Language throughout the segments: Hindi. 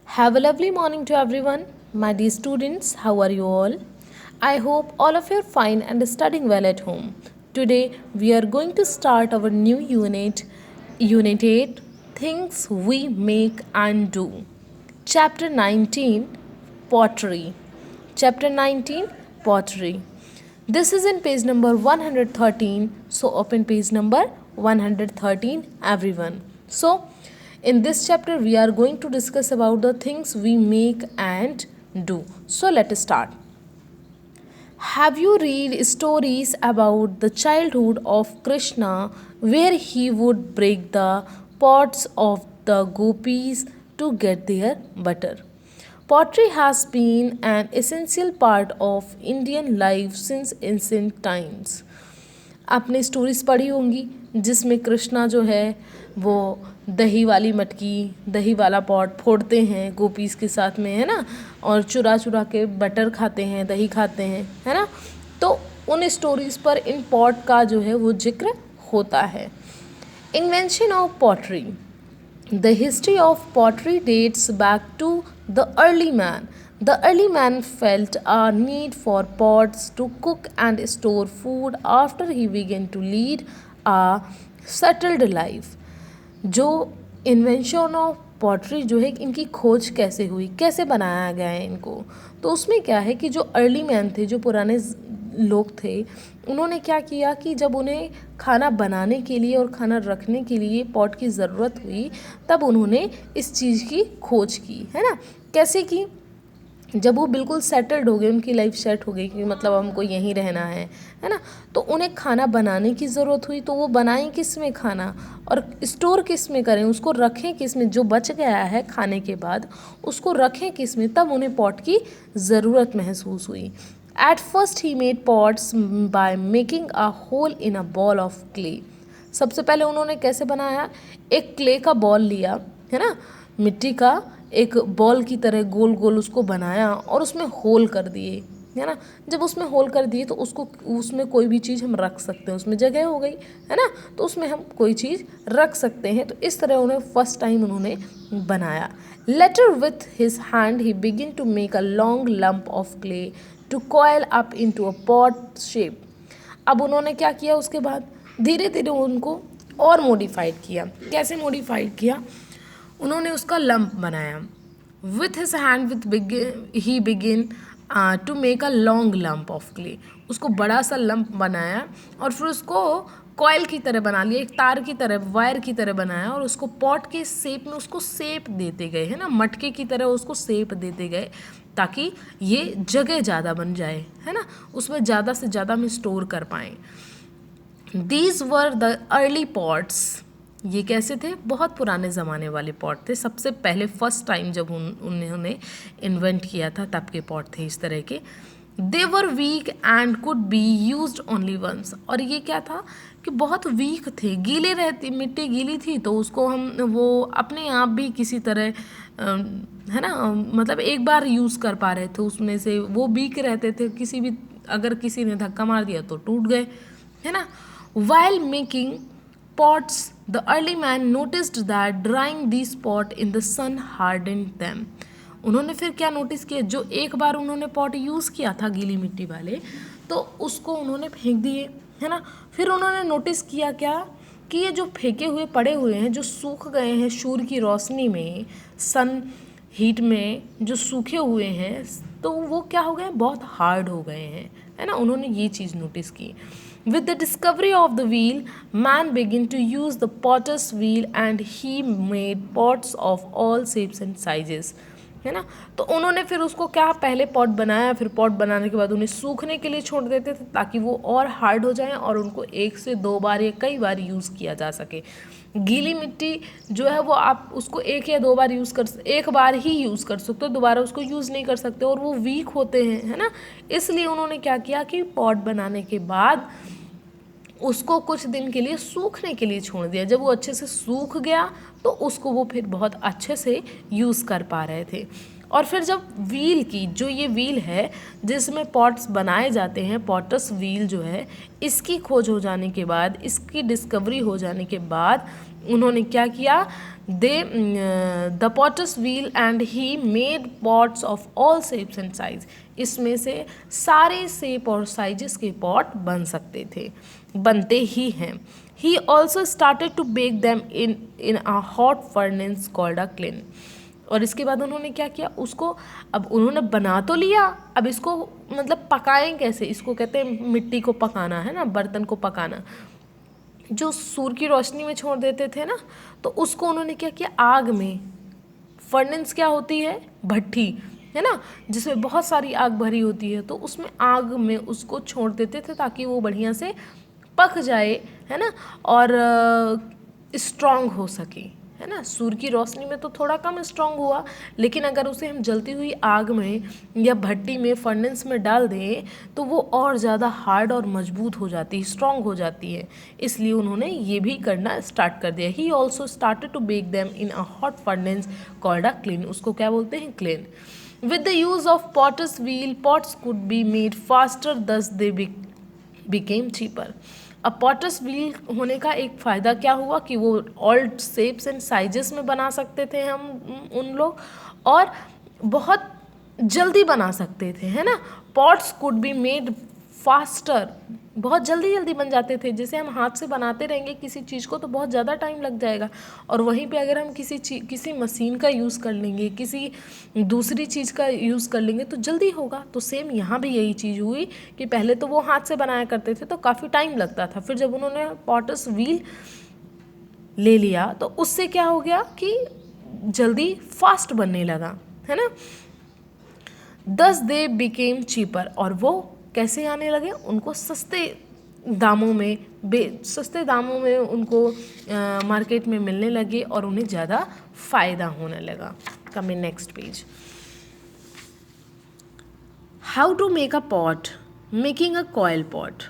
Have a lovely morning to everyone. My dear students, how are you all? I hope all of you are fine and studying well at home. Today we are going to start our new Unit 8, Things We Make and Do. Chapter 19, Pottery. Chapter 19, Pottery. This is in page number 113. So open page number 113 everyone. So in this chapter we are going to discuss about the things we make and do. So let us start. Have you read stories about the childhood of Krishna where he would break the pots of the gopis to get their butter? Pottery has been an essential part of Indian life since ancient times. आपने स्टोरीज पढ़ी होंगी जिसमें कृष्णा जो है वो दही वाली मटकी दही वाला पॉट फोड़ते हैं गोपीस के साथ में, है ना, और चुरा चुरा के बटर खाते हैं, दही खाते हैं, है ना। तो उन स्टोरीज़ पर इन पॉट का जो है वो जिक्र होता है। Invention of pottery. The history of pottery dates back to the early man. The early man felt a need for pots to cook and store food after he began to lead a settled life. जो इन्वेंशन ऑफ पॉटरी जो है इनकी खोज कैसे हुई, कैसे बनाया गया है इनको, तो उसमें क्या है कि जो अर्ली मैन थे, जो पुराने लोग थे, उन्होंने क्या किया कि जब उन्हें खाना बनाने के लिए और खाना रखने के लिए पॉट की ज़रूरत हुई तब उन्होंने इस चीज़ की खोज की, है ना। कैसे की? जब वो बिल्कुल सेटल्ड हो गए, उनकी लाइफ सेट हो गई कि मतलब हमको यहीं रहना है ना, तो उन्हें खाना बनाने की ज़रूरत हुई। तो वो बनाएं किस में खाना और स्टोर किस में करें, उसको रखें किस में, जो बच गया है खाने के बाद उसको रखें किस में, तब उन्हें पॉट की ज़रूरत महसूस हुई। At first he made pots by making a hole in a ball of clay. सबसे पहले उन्होंने कैसे बनाया, एक क्ले का बॉल लिया, है ना, मिट्टी का एक बॉल की तरह गोल गोल उसको बनाया और उसमें होल कर दिए, है ना। जब उसमें होल कर दिए तो उसको उसमें कोई भी चीज़ हम रख सकते हैं, उसमें जगह हो गई, है ना, तो उसमें हम कोई चीज़ रख सकते हैं। तो इस तरह उन्हें फर्स्ट टाइम उन्होंने बनाया। Later with his hand he begin to make a long lump of clay to coil up into a pot shape. अब उन्होंने क्या किया, उसके बाद धीरे धीरे उनको और मॉडिफाइड किया। कैसे मॉडिफाइड किया? उन्होंने उसका लंप बनाया। With his hand he begin to make a long lump of clay. उसको बड़ा सा लंप बनाया और फिर उसको कॉयल की तरह बना लिया, एक तार की तरह, वायर की तरह बनाया और उसको पॉट के शेप में उसको शेप देते गए, है ना, मटके की तरह उसको शेप देते गए ताकि ये जगह ज़्यादा बन जाए, है ना, उसमें ज़्यादा से ज़्यादा हम स्टोर कर पाएँ। These were the early pots. ये कैसे थे? बहुत पुराने ज़माने वाले पॉट थे। सबसे पहले फर्स्ट टाइम जब उन्होंने इन्वेंट किया था तब के पॉट थे इस तरह के। They were weekend could be used only once. और ये क्या था कि बहुत वीक थे, गीले रहती, मिट्टी गीली थी तो उसको हम वो अपने आप भी किसी तरह है ना, मतलब एक बार यूज़ कर पा रहे थे उसमें से। वो वीक रहते थे, किसी भी अगर किसी ने धक्का मार दिया तो टूट गए, है ना। While making pots, the early man noticed that drying these pots in the sun hardened them. उन्होंने फिर क्या नोटिस किया, जो एक बार उन्होंने पॉट यूज़ किया था गीली मिट्टी वाले तो उसको उन्होंने फेंक दिए, है ना। फिर उन्होंने नोटिस किया क्या कि ये जो फेंके हुए पड़े हुए हैं, जो सूख गए हैं सूर्य की रोशनी में, सन हीट में जो सूखे हुए हैं, तो वो क्या हो गए, बहुत हार्ड हो गए हैं, है ना। उन्होंने ये चीज़ नोटिस की। With the discovery of the wheel, man began to use the potter's wheel and he made pots of all shapes and sizes, है ना। तो उन्होंने फिर उसको क्या, पहले पॉट बनाया, फिर पॉट बनाने के बाद उन्हें सूखने के लिए छोड़ देते थे ताकि वो और हार्ड हो जाएं और उनको एक से दो बार या कई बार यूज़ किया जा सके। गीली मिट्टी जो है वो आप उसको एक या दो बार एक बार ही यूज़ कर सकते हो, दोबारा उसको यूज़ नहीं कर सकते और वो वीक होते हैं, है ना। इसलिए उन्होंने क्या किया कि पॉट बनाने के बाद उसको कुछ दिन के लिए सूखने के लिए छोड़ दिया। जब वो अच्छे से सूख गया तो उसको वो फिर बहुत अच्छे से यूज़ कर पा रहे थे। और फिर जब व्हील की, जो ये व्हील है जिसमें पॉट्स बनाए जाते हैं, पॉटर्स व्हील जो है, इसकी खोज हो जाने के बाद, इसकी डिस्कवरी हो जाने के बाद उन्होंने क्या किया, the potter's wheel and he made pots of all shapes and size. इसमें से सारे शेप और साइजेस के पॉट बन सकते थे, बनते ही हैं। He also started to bake them in a hot furnace called a kiln. और इसके बाद उन्होंने क्या किया, उसको अब उन्होंने बना तो लिया, अब इसको मतलब पकाएं कैसे, इसको कहते हैं मिट्टी को पकाना, है ना, बर्तन को पकाना, जो सूर्य की रोशनी में छोड़ देते थे ना, तो उसको उन्होंने क्या किया, आग में, फर्नेस क्या होती है, भट्ठी, है ना, जिसमें बहुत सारी आग भरी होती है, तो उसमें आग में उसको छोड़ देते थे ताकि वो बढ़िया से पक जाए, है ना, और स्ट्रॉन्ग हो सके, है ना। सूर्य की रोशनी में तो थोड़ा कम स्ट्रॉन्ग हुआ, लेकिन अगर उसे हम जलती हुई आग में या भट्टी में, फर्नेस में डाल दें तो वो और ज़्यादा हार्ड और मजबूत हो जाती है, स्ट्रॉन्ग हो जाती है। इसलिए उन्होंने ये भी करना स्टार्ट कर दिया। He also started to bake them in a hot furnace called a kiln. उसको क्या बोलते हैं, kiln. With the use of potter's wheel pots could be made faster, thus they became cheaper. अब पॉटर्स व्हील होने का एक फ़ायदा क्या हुआ कि वो ऑल शेप्स एंड साइजेस में बना सकते थे हम उन लोग, और बहुत जल्दी बना सकते थे, है ना। Pots could be made faster, बहुत जल्दी जल्दी बन जाते थे। जैसे हम हाथ से बनाते रहेंगे किसी चीज़ को तो बहुत ज़्यादा टाइम लग जाएगा, और वहीं पे अगर हम किसी मशीन का यूज़ कर लेंगे, किसी दूसरी चीज़ का यूज़ कर लेंगे तो जल्दी होगा। तो सेम यहाँ भी यही चीज़ हुई कि पहले तो वो हाथ से बनाया करते थे तो काफ़ी टाइम लगता था, फिर जब उन्होंने पॉटर्स व्हील ले लिया तो उससे क्या हो गया कि जल्दी फास्ट बनने लगा, है ना। दस दे बिकेम चीपर, और वो कैसे आने लगे, उनको सस्ते दामों में सस्ते दामों में उनको मार्केट में मिलने लगे और उन्हें ज़्यादा फ़ायदा होने लगा। Come in next page. How to make a pot, making a coil pot.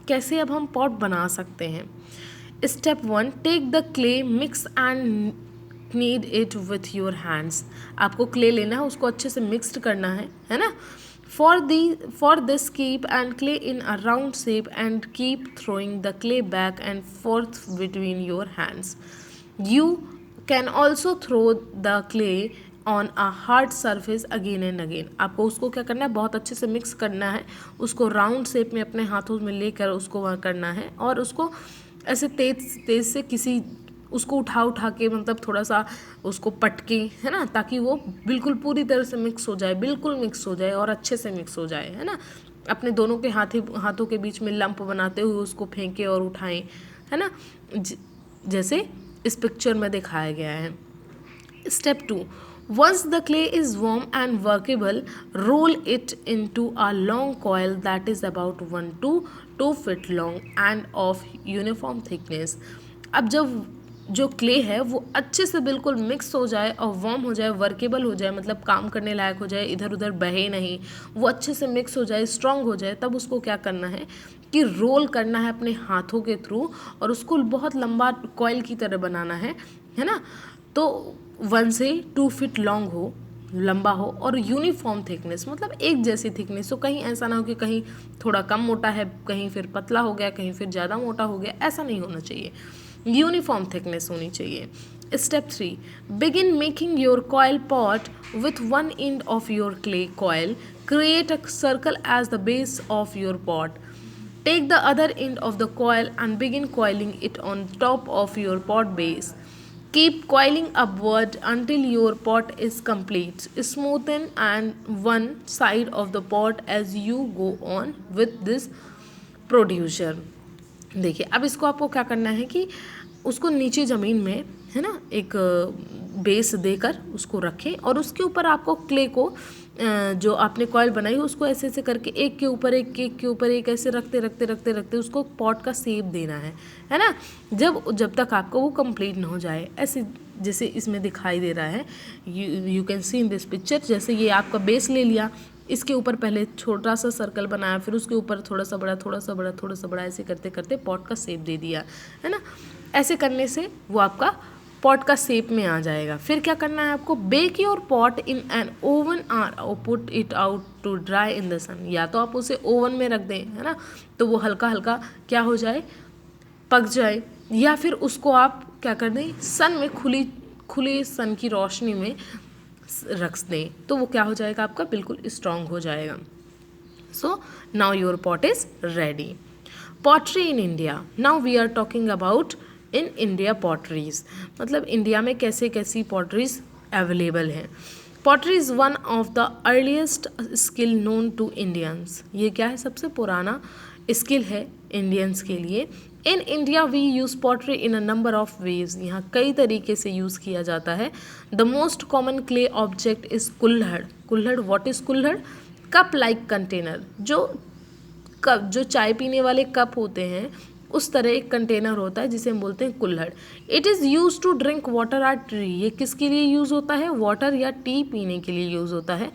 कैसे अब हम पॉट बना सकते हैं। Step 1, take the clay mix and knead it with your hands। आपको क्ले लेना है, उसको अच्छे से मिक्स्ड करना है ना। For this keep and clay in a round shape and keep throwing the clay back and forth between your hands। You can also throw the clay on a hard surface again and again। आपको उसको क्या करना है, बहुत अच्छे से मिक्स करना है, उसको राउंड शेप में अपने हाथों में लेकर उसको वहाँ करना है, और उसको ऐसे तेज से उसको उठा के मतलब थोड़ा सा उसको पटके, है ना, ताकि वो बिल्कुल पूरी तरह से मिक्स हो जाए, बिल्कुल मिक्स हो जाए और अच्छे से मिक्स हो जाए, है ना। अपने दोनों के हाथों के बीच में लंप बनाते हुए उसको फेंके और उठाएं, है ना, जैसे इस पिक्चर में दिखाया गया है। Step 2, once the clay is warm and workable, roll it into a long coil that is about 1 to 2 feet long and of uniform thickness। अब जब जो क्ले है वो अच्छे से बिल्कुल मिक्स हो जाए और वार्म हो जाए, वर्केबल हो जाए, मतलब काम करने लायक हो जाए, इधर उधर बहे नहीं, वो अच्छे से मिक्स हो जाए, स्ट्रॉन्ग हो जाए, तब उसको क्या करना है कि रोल करना है अपने हाथों के थ्रू, और उसको बहुत लंबा कॉइल की तरह बनाना है ना। तो 1 से 2 फीट लॉन्ग हो, लंबा हो, और यूनिफॉर्म थिकनेस, मतलब एक जैसी थिकनेस हो, कहीं ऐसा ना हो कि कहीं थोड़ा कम मोटा है, कहीं फिर पतला हो गया, कहीं फिर ज़्यादा मोटा हो गया, ऐसा नहीं होना चाहिए, यूनिफॉर्म थिकनेस होनी चाहिए। Step 3, begin making your coil pot with 1 end of your clay coil, create a circle as the base of your pot, take the other end of the coil and begin coiling it on top of your pot base, keep coiling upward until your pot is complete, smoothen and one side of the pot as you go on with this producer। देखिए अब इसको आपको क्या करना है कि उसको नीचे ज़मीन में, है ना, एक बेस देकर उसको रखें, और उसके ऊपर आपको क्ले को जो आपने कॉइल बनाई है उसको ऐसे ऐसे करके एक के ऊपर एक ऐसे रखते उसको पॉट का शेप देना है ना, जब तक आपको वो कंप्लीट ना हो जाए। ऐसे जैसे इसमें दिखाई दे रहा है, you can see in this picture. जैसे ये आपका बेस ले लिया, इसके ऊपर पहले छोटा सा सर्कल बनाया, फिर उसके ऊपर थोड़ा सा बड़ा ऐसे करते करते पॉट का शेप दे दिया, है ना। ऐसे करने से वो आपका पॉट का शेप में आ जाएगा। फिर क्या करना है आपको, bake your pot in an oven और put it out to dry in the sun. या तो आप उसे ओवन में रख दें, है ना, तो वो हल्का हल्का क्या हो जाए, पक जाए, या फिर उसको आप क्या कर दें, सन में खुली सन की रोशनी में रख दें, तो वो क्या हो जाएगा, आपका बिल्कुल स्ट्रॉन्ग हो जाएगा। So now your pot is ready. Pottery in India, now we are talking about in India potteries, मतलब इंडिया में कैसे कैसी पॉटरीज अवेलेबल हैं। Pottery is one of the earliest skill known to Indians. ये क्या है, सबसे पुराना स्किल है इंडियंस के लिए। In India we use pottery in a number of ways, यहाँ कई तरीके से यूज़ किया जाता है। The most common clay object is kulhad. Kulhad, what is kulhad, cup like container, जो चाय पीने वाले कप होते हैं उस तरह एक कंटेनर होता है जिसे हम बोलते हैं कुल्हड़। It is use to drink water or tea, ये किसके लिए यूज़ होता है, वाटर या टी पीने के लिए यूज़ होता है।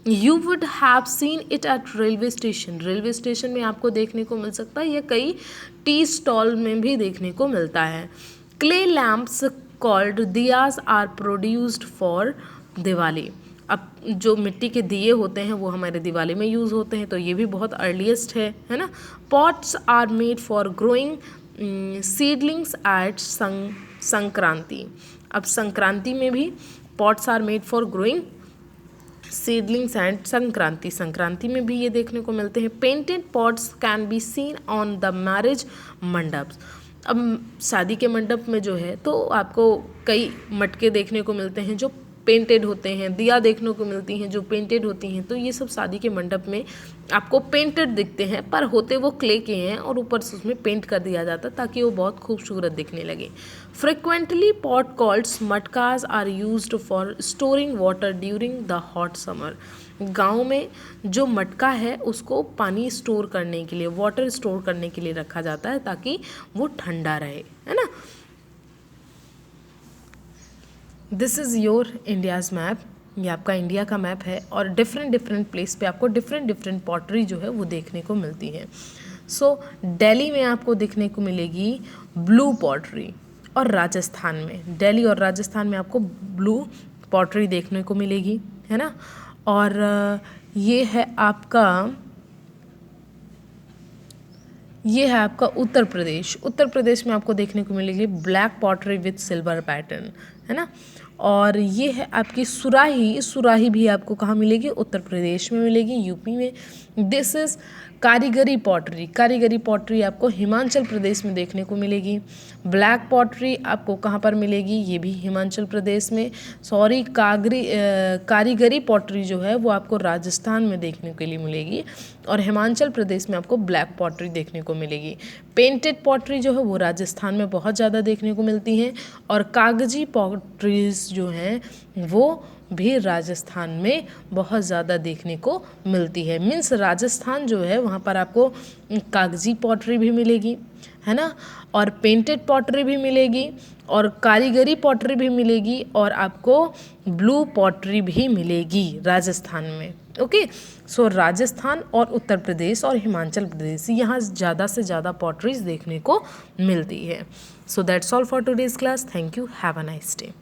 You would have seen it at railway station, railway station में आपको देखने को मिल सकता है, या कई टी स्टॉल में भी देखने को मिलता है। Clay lamps called diyas are produced for Diwali. अब जो मिट्टी के दिए होते हैं वो हमारे दिवाली में यूज़ होते हैं, तो ये भी बहुत अर्लीस्ट है ना। Pots are made for growing seedlings at Sankranti. अब संक्रांति में भी pots are made for growing seedlings and Sankranti में भी ये देखने को मिलते हैं। Painted pots can be seen on the marriage mandaps. अब शादी के मंडप में जो है तो आपको कई मटके देखने को मिलते हैं जो पेंटेड होते हैं, दिया देखने को मिलती हैं जो पेंटेड होती हैं, तो ये सब शादी के मंडप में आपको पेंटेड दिखते हैं, पर होते वो क्ले के हैं और ऊपर से उसमें पेंट कर दिया जाता है ताकि वो बहुत खूबसूरत दिखने लगे। Frequently pot called matkas are used for storing water during the hot summer. गाँव में जो मटका है उसको पानी स्टोर करने के लिए, वाटर स्टोर करने के लिए रखा जाता है ताकि वो ठंडा रहे, है ना। This is your India's map, ये आपका इंडिया का मैप है और डिफरेंट प्लेस पे आपको डिफरेंट पॉटरी जो है वो देखने को मिलती है। सो दिल्ली में आपको देखने को मिलेगी ब्लू पॉटरी, और राजस्थान में, दिल्ली और राजस्थान में आपको ब्लू पॉटरी देखने को मिलेगी, है ना। और ये है आपका उत्तर प्रदेश में आपको देखने को मिलेगी black pottery with silver pattern, है ना। और ये है आपकी सुराही भी आपको कहाँ मिलेगी, उत्तर प्रदेश में मिलेगी, यूपी में। दिस इज़ कारीगरी पॉटरी आपको हिमाचल प्रदेश में देखने को मिलेगी। ब्लैक पॉटरी आपको कहाँ पर मिलेगी, ये भी हिमाचल प्रदेश में। कारीगरी पॉटरी जो है वो आपको राजस्थान में देखने के लिए मिलेगी, और हिमाचल प्रदेश में आपको ब्लैक पॉटरी देखने को मिलेगी। पेंटेड पॉटरी जो है वो राजस्थान में बहुत ज़्यादा देखने को मिलती हैं, और कागजी पॉटरीज जो हैं वो भी राजस्थान में बहुत ज़्यादा देखने को मिलती है। मीन्स राजस्थान जो है वहाँ पर आपको कागजी पॉटरी भी मिलेगी, है ना, और पेंटेड पॉटरी भी मिलेगी, और कारीगरी पॉटरी भी मिलेगी, और आपको ब्लू पॉटरी भी मिलेगी राजस्थान में। ओके, सो राजस्थान और उत्तर प्रदेश और हिमाचल प्रदेश, यहाँ ज़्यादा से ज़्यादा पॉटरीज देखने को मिलती है। So that's all for today's class. Thank you, have a nice day.